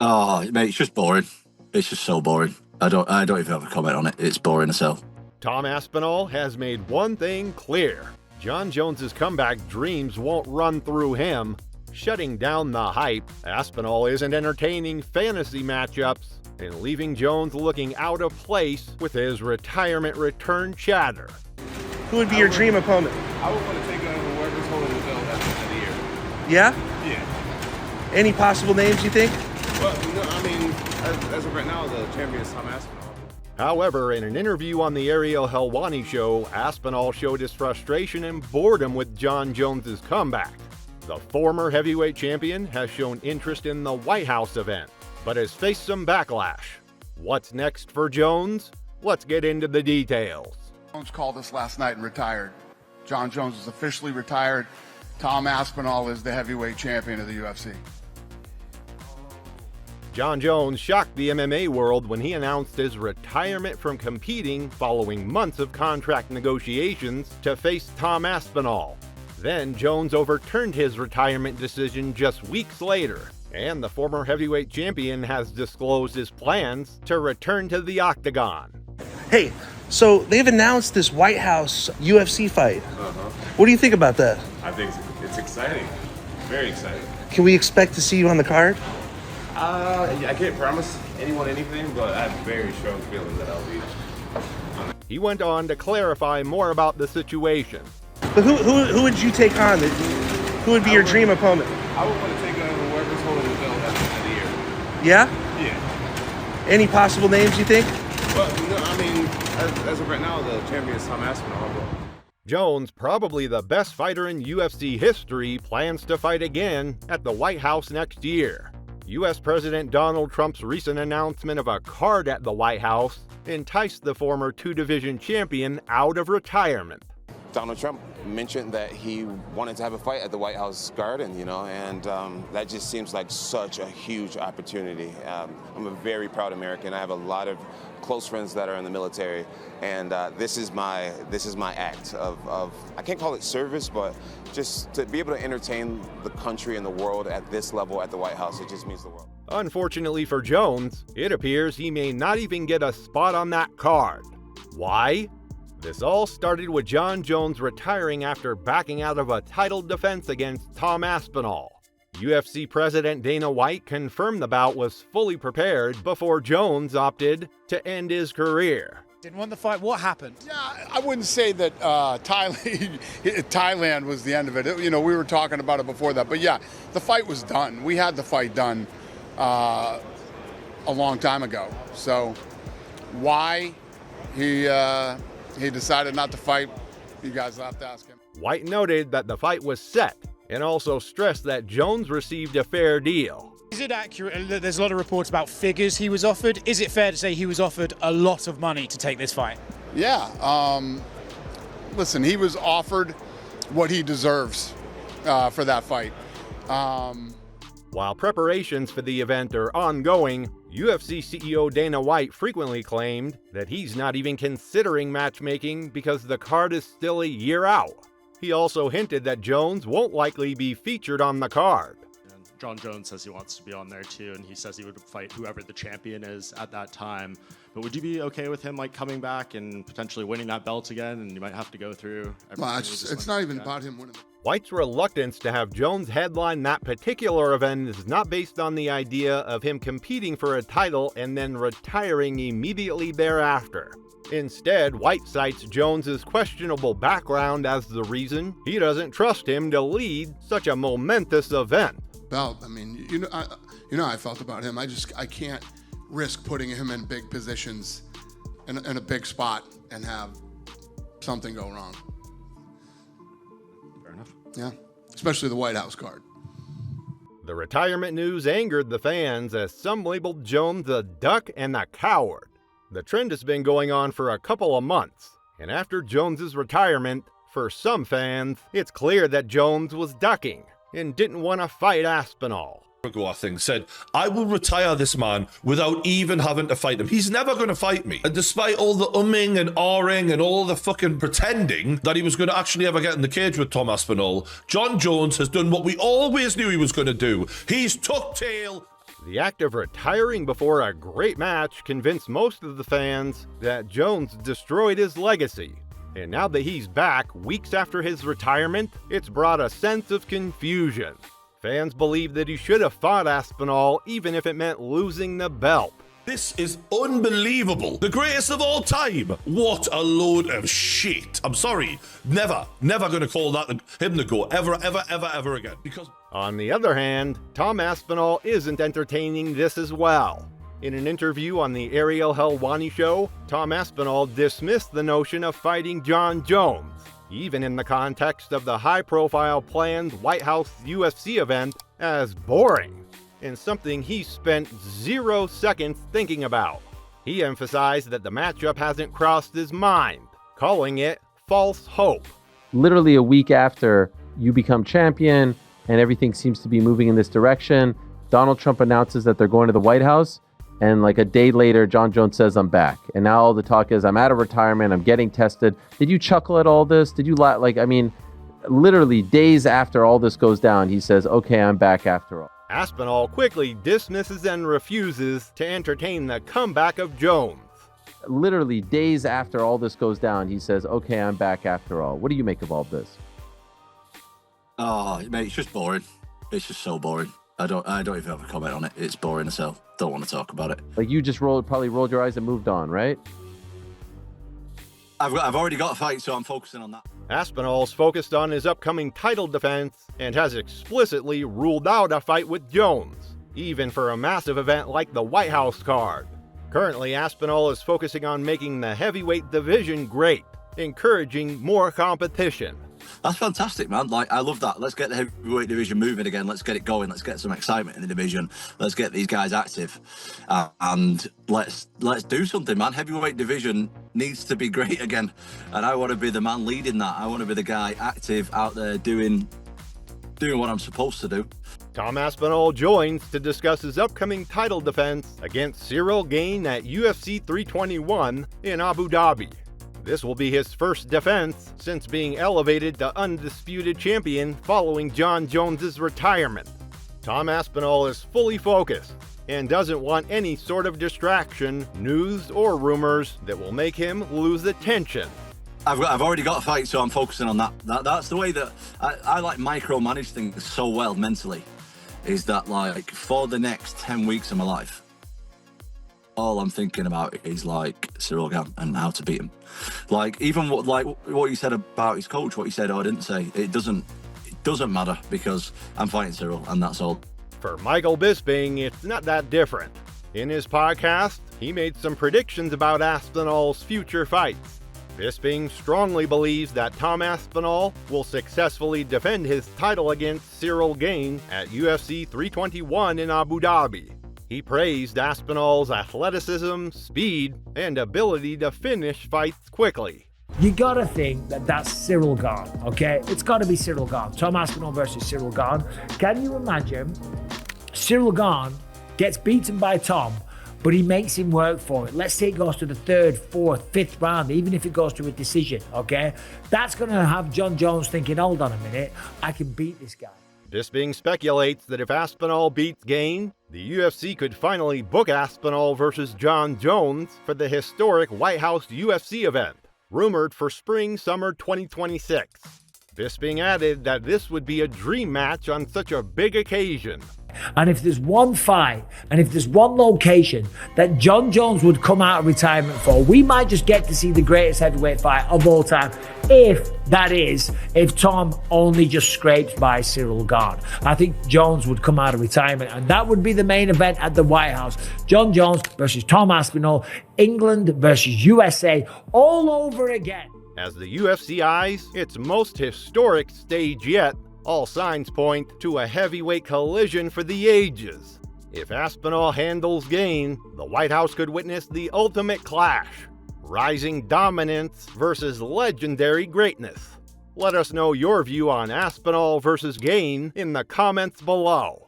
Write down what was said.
Oh, mate, it's just boring. It's just so boring. I don't even have a comment on it. It's boring as hell. Tom Aspinall has made one thing clear. Jon Jones's comeback dreams won't run through him. Shutting down the hype, Aspinall isn't entertaining fantasy matchups and leaving Jones looking out of place with his retirement return chatter. Who would be your dream opponent? I would want to take on whoever's holding the belt at the end of the year. Yeah? Yeah. Any possible names you think? Well, I mean, as of right now, the champion is Tom Aspinall. However, in an interview on the Ariel Helwani show, Aspinall showed his frustration and boredom with Jon Jones's comeback. The former heavyweight champion has shown interest in the White House event, but has faced some backlash. What's next for Jones? Let's get into the details. Jones called us last night and retired. Jon Jones is officially retired. Tom Aspinall is the heavyweight champion of the UFC. Jon Jones shocked the MMA world when he announced his retirement from competing following months of contract negotiations to face Tom Aspinall. Then Jones overturned his retirement decision just weeks later, and the former heavyweight champion has disclosed his plans to return to the octagon. Hey, so they've announced this White House UFC fight. What do you think about that? I think it's exciting. Very exciting. Can we expect to see you on the card? I can't promise anyone anything, but I have a very strong feeling that I'll be. He went on to clarify more about the situation. But who would you take on? Who would be your dream opponent? I would want to take on whoever's holding the belt at the end of the year. Yeah? Yeah. Any possible names you think? Well, I mean, as of right now, the champion is Tom Aspinall. Jones, probably the best fighter in UFC history, plans to fight again at the White House next year. U.S. President Donald Trump's recent announcement of a card at the White House enticed the former two-division champion out of retirement. Donald Trump mentioned that he wanted to have a fight at the White House Garden, and that just seems like such a huge opportunity. I'm a very proud American. I have a lot of close friends that are in the military, and this is my act of I can't call it service, but just to be able to entertain the country and the world at this level at the White House, it just means the world. Unfortunately for Jones, it appears he may not even get a spot on that card. Why? This all started with Jon Jones retiring after backing out of a title defense against Tom Aspinall. UFC President Dana White confirmed the bout was fully prepared before Jones opted to end his career. Didn't want the fight. What happened? Yeah, I wouldn't say that Thailand was the end of it. We were talking about it before that. But yeah, the fight was done. We had the fight done a long time ago. So why he decided not to fight, you guys will have to ask him. White noted that the fight was set and also stressed that Jones received a fair deal. Is it accurate that there's a lot of reports about figures he was offered? Is it fair to say he was offered a lot of money to take this fight? Yeah. Listen, he was offered what he deserves for that fight. While preparations for the event are ongoing, UFC CEO Dana White frequently claimed that he's not even considering matchmaking because the card is still a year out. He also hinted that Jones won't likely be featured on the card. Jon Jones says he wants to be on there too, and he says he would fight whoever the champion is at that time. But would you be okay with him coming back and potentially winning that belt again? And you might have to go through everything. Well, it's not even about him winning. White's reluctance to have Jones headline that particular event is not based on the idea of him competing for a title and then retiring immediately thereafter. Instead, White cites Jones's questionable background as the reason he doesn't trust him to lead such a momentous event. Belt. I mean, how I felt about him. I can't risk putting him in big positions in a big spot and have something go wrong. Fair enough. Yeah, especially the White House card. The retirement news angered the fans as some labeled Jones the duck and the coward. The trend has been going on for a couple of months, and after Jones's retirement, for some fans, it's clear that Jones was ducking and didn't want to fight Aspinall. Ago, I think, said, I will retire this man without even having to fight him. He's never going to fight me. And despite all the umming and ahhing and all the fucking pretending that he was going to actually ever get in the cage with Tom Aspinall, Jon Jones has done what we always knew he was going to do. He's tucked tail. The act of retiring before a great match convinced most of the fans that Jones destroyed his legacy. And now that he's back weeks after his retirement, it's brought a sense of confusion. Fans believe that he should have fought Aspinall even if it meant losing the belt. This is unbelievable. The greatest of all time. What a load of shit. I'm sorry. Never going to call that him the GOAT. Ever again. Because... On the other hand, Tom Aspinall isn't entertaining this as well. In an interview on the Ariel Helwani show, Tom Aspinall dismissed the notion of fighting Jon Jones, even in the context of the high-profile planned White House UFC event, as boring, and something he spent 0 seconds thinking about. He emphasized that the matchup hasn't crossed his mind, calling it false hope. Literally a week after you become champion and everything seems to be moving in this direction, Donald Trump announces that they're going to the White House, and like a day later, Jon Jones says, I'm back. And now all the talk is, I'm out of retirement, I'm getting tested. Did you chuckle at all this? Did you literally days after all this goes down, he says, okay, I'm back after all. Aspinall quickly dismisses and refuses to entertain the comeback of Jones. Literally days after all this goes down, he says, okay, I'm back after all. What do you make of all this? Oh, mate, it's just boring. It's just so boring. I don't even have a comment on it. It's boring as hell. Don't want to talk about it. Like you just probably rolled your eyes and moved on, right? I've already got a fight, so I'm focusing on that. Aspinall's focused on his upcoming title defense and has explicitly ruled out a fight with Jones, even for a massive event like the White House card. Currently, Aspinall is focusing on making the heavyweight division great, encouraging more competition. That's fantastic, man. Like, I love that. Let's get the heavyweight division moving again. Let's get it going. Let's get some excitement in the division. Let's get these guys active, and let's do something, man. Heavyweight division needs to be great again, and I want to be the man leading that. I want to be the guy active out there doing what I'm supposed to do. Tom Aspinall joins to discuss his upcoming title defense against Cyril Gane at UFC 321 in Abu Dhabi. This will be his first defense since being elevated to undisputed champion following Jon Jones' retirement. Tom Aspinall is fully focused and doesn't want any sort of distraction, news, or rumors that will make him lose attention. I've already got a fight, so I'm focusing on that. That's the way that I like micromanage things so well mentally, is that like for the next 10 weeks of my life, all I'm thinking about is like Cyril Gane and how to beat him. Like even what you said about his coach, what you said I didn't say, it doesn't matter because I'm fighting Cyril and that's all. For Michael Bisping, it's not that different. In his podcast, he made some predictions about Aspinall's future fights. Bisping strongly believes that Tom Aspinall will successfully defend his title against Cyril Gane at UFC 321 in Abu Dhabi. He praised Aspinall's athleticism, speed, and ability to finish fights quickly. You gotta think that that's Cyril Gane, okay? It's gotta be Cyril Gane. Tom Aspinall versus Cyril Gane. Can you imagine Cyril Gane gets beaten by Tom, but he makes him work for it? Let's say it goes to the 3rd, 4th, 5th round, even if it goes to a decision, okay? That's gonna have Jon Jones thinking, hold on a minute, I can beat this guy. Bisping speculates that if Aspinall beats Gane, the UFC could finally book Aspinall versus Jon Jones for the historic White House UFC event, rumored for spring-summer 2026. Bisping added that this would be a dream match on such a big occasion. And if there's one fight, and if there's one location that Jon Jones would come out of retirement for, we might just get to see the greatest heavyweight fight of all time, if Tom only just scrapes by Cyril Gane. I think Jones would come out of retirement, and that would be the main event at the White House. Jon Jones versus Tom Aspinall, England versus USA, all over again. As the UFC eyes its most historic stage yet, all signs point to a heavyweight collision for the ages. If Aspinall handles Gane, the White House could witness the ultimate clash. Rising dominance versus legendary greatness. Let us know your view on Aspinall versus Gane in the comments below.